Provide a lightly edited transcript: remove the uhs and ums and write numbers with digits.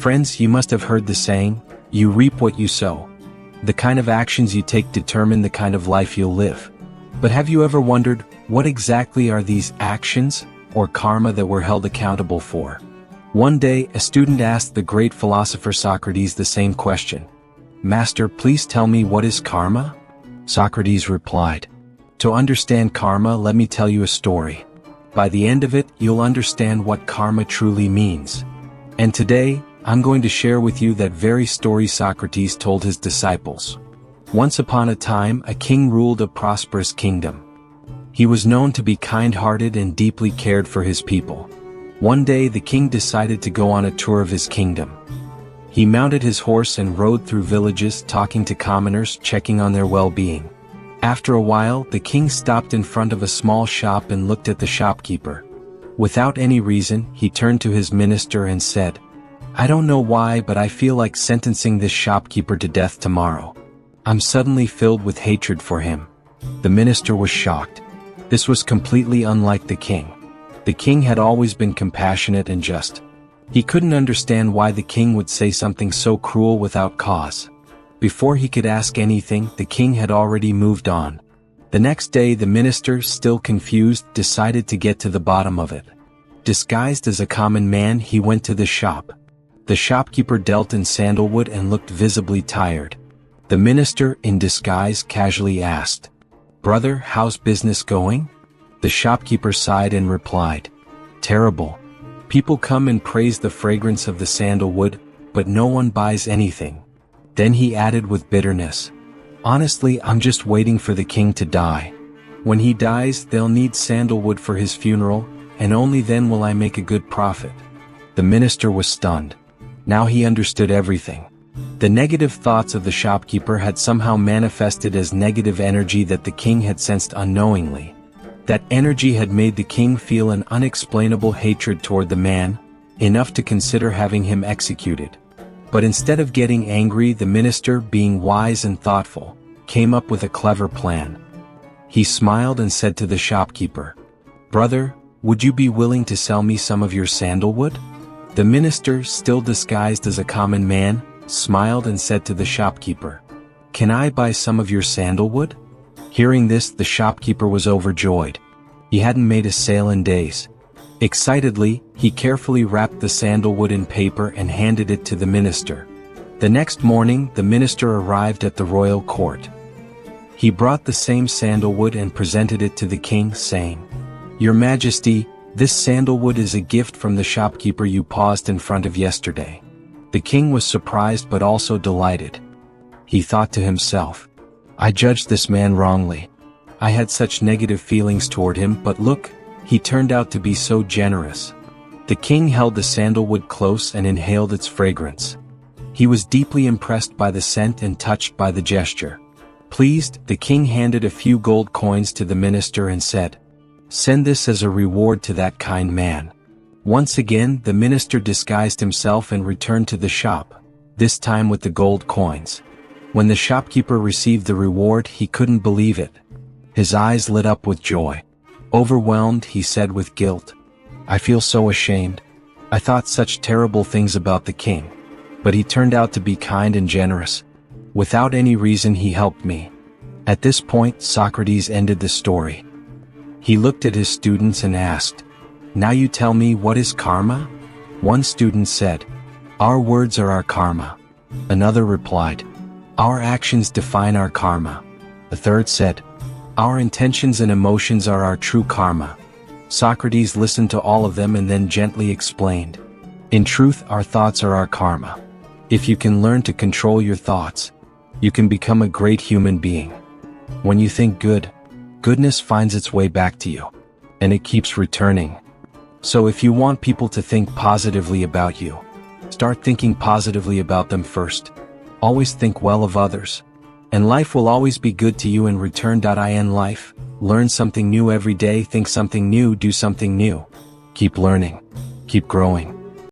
Friends, you must have heard the saying, you reap what you sow. The kind of actions you take determine the kind of life you'll live. But have you ever wondered, what exactly are these actions, or karma, that we're held accountable for? One day, a student asked the great philosopher Socrates the same question. Master, please tell me, what is karma? Socrates replied, to understand karma, let me tell you a story. By the end of it, you'll understand what karma truly means. And today, I'm going to share with you that very story Socrates told his disciples. Once upon a time, a king ruled a prosperous kingdom. He was known to be kind-hearted and deeply cared for his people. One day, the king decided to go on a tour of his kingdom. He mounted his horse and rode through villages, talking to commoners, checking on their well-being. After a while, the king stopped in front of a small shop and looked at the shopkeeper. Without any reason, he turned to his minister and said, I don't know why, but I feel like sentencing this shopkeeper to death tomorrow. I'm suddenly filled with hatred for him. The minister was shocked. This was completely unlike the king. The king had always been compassionate and just. He couldn't understand why the king would say something so cruel without cause. Before he could ask anything, the king had already moved on. The next day, the minister, still confused, decided to get to the bottom of it. Disguised as a common man, he went to the shop. The shopkeeper dealt in sandalwood and looked visibly tired. The minister, in disguise, casually asked, Brother, how's business going? The shopkeeper sighed and replied, Terrible. People come and praise the fragrance of the sandalwood, but no one buys anything. Then he added with bitterness, Honestly, I'm just waiting for the king to die. When he dies, they'll need sandalwood for his funeral, and only then will I make a good profit. The minister was stunned. Now he understood everything. The negative thoughts of the shopkeeper had somehow manifested as negative energy that the king had sensed unknowingly. That energy had made the king feel an unexplainable hatred toward the man, enough to consider having him executed. But instead of getting angry, the minister, being wise and thoughtful, came up with a clever plan. He smiled and said to the shopkeeper, Brother, would you be willing to sell me some of your sandalwood? The minister, still disguised as a common man, smiled and said to the shopkeeper, Can I buy some of your sandalwood? Hearing this, the shopkeeper was overjoyed. He hadn't made a sale in days. Excitedly, he carefully wrapped the sandalwood in paper and handed it to the minister. The next morning, the minister arrived at the royal court. He brought the same sandalwood and presented it to the king, saying, Your Majesty, this sandalwood is a gift from the shopkeeper you paused in front of yesterday. The king was surprised but also delighted. He thought to himself, I judged this man wrongly. I had such negative feelings toward him, but look, he turned out to be so generous. The king held the sandalwood close and inhaled its fragrance. He was deeply impressed by the scent and touched by the gesture. Pleased, the king handed a few gold coins to the minister and said, Send this as a reward to that kind man. Once again, the minister disguised himself and returned to the shop, this time with the gold coins. When the shopkeeper received the reward, he couldn't believe it. His eyes lit up with joy. Overwhelmed, he said with guilt, I feel so ashamed. I thought such terrible things about the king. But he turned out to be kind and generous. Without any reason, he helped me. At this point, Socrates ended the story. He looked at his students and asked, Now you tell me, what is karma? One student said, Our words are our karma. Another replied, Our actions define our karma. A third said, Our intentions and emotions are our true karma. Socrates listened to all of them and then gently explained, In truth, our thoughts are our karma. If you can learn to control your thoughts, you can become a great human being. When you think good, goodness finds its way back to you, and it keeps returning. So if you want people to think positively about you, start thinking positively about them first. Always think well of others, and life will always be good to you in return. In life, learn something new every day, think something new, do something new. Keep learning, keep growing.